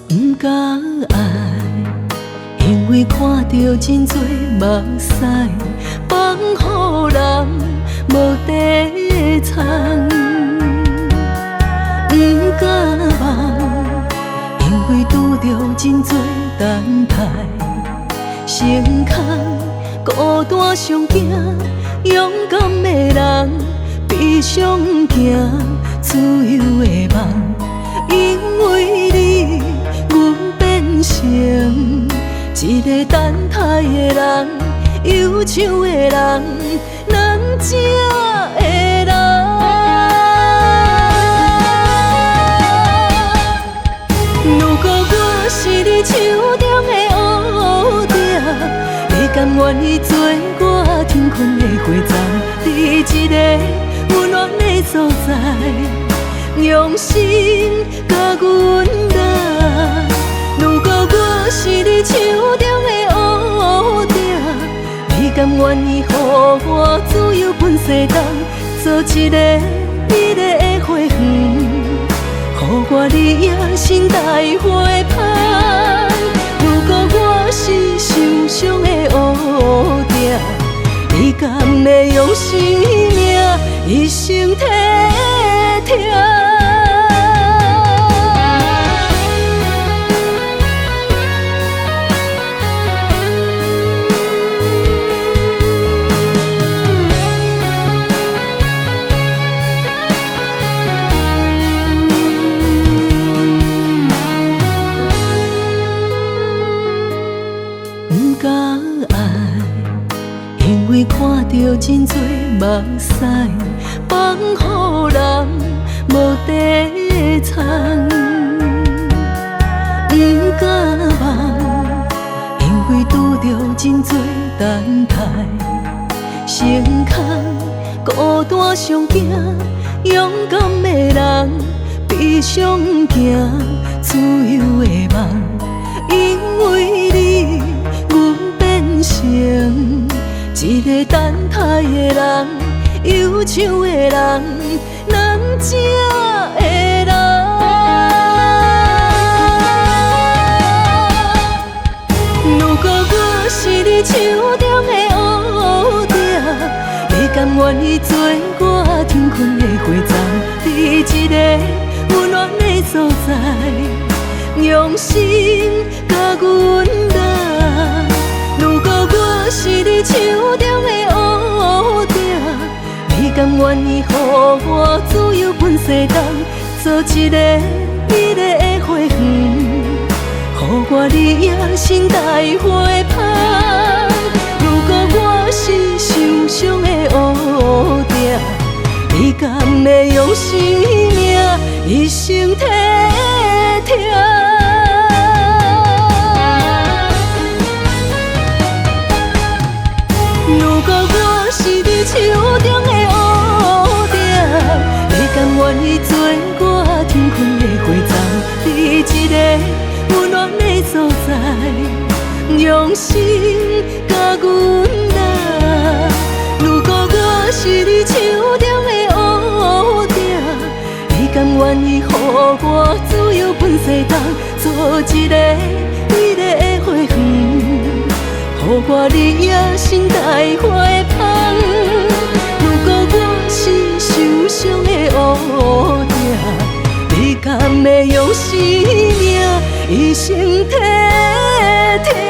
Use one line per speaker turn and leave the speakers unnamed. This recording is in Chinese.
不敢爱，因为看到真多目屎，放予人无地藏。不敢忘，因为拄着真多等待，成空孤单上惊，勇敢的人悲伤行自由的梦，因为你。 阮变成一个等待的人，忧愁的人，难食的人。如果我是你手中的乌蝶，你甘愿意做我天空的花丛，伫一个温暖的所在，用心甲阮爱。 如果我是你手中的乌蝶，你甘愿意予我自由奔西东，做一个美丽的花园，予我你野心带花香。如果我是受伤的乌蝶，你甘会用生命一生体贴？ 因为看到真多目屎，放予人无地藏。不敢忘，因为拄着真多等待，成空孤单上惊，勇敢的人悲伤行自由的梦，因为你，阮变成。 一个等待的人，忧愁的人，难食的人。如果我是你手中的乌蝶，你甘愿意做我天空的花丛，伫一个温暖的所在，用心甲阮爱。 如果我是你手中的乌蝶，你甘愿意予我自由奔西东，做一个美丽的花园，予我你野心带花香。如果我是受伤的乌蝶，你甘会用生命一生体贴？ 如果我是你手中的乌蝶，你甘愿意做我天空的花丛，伫一个温暖的所在，用心甲阮爱。如果我是你手中的乌蝶，你甘愿意予我自由奔西东，做一个美丽的花园。 予我你野心带花香。如果我是受伤的乌蝶，你甘会用生命一生体贴？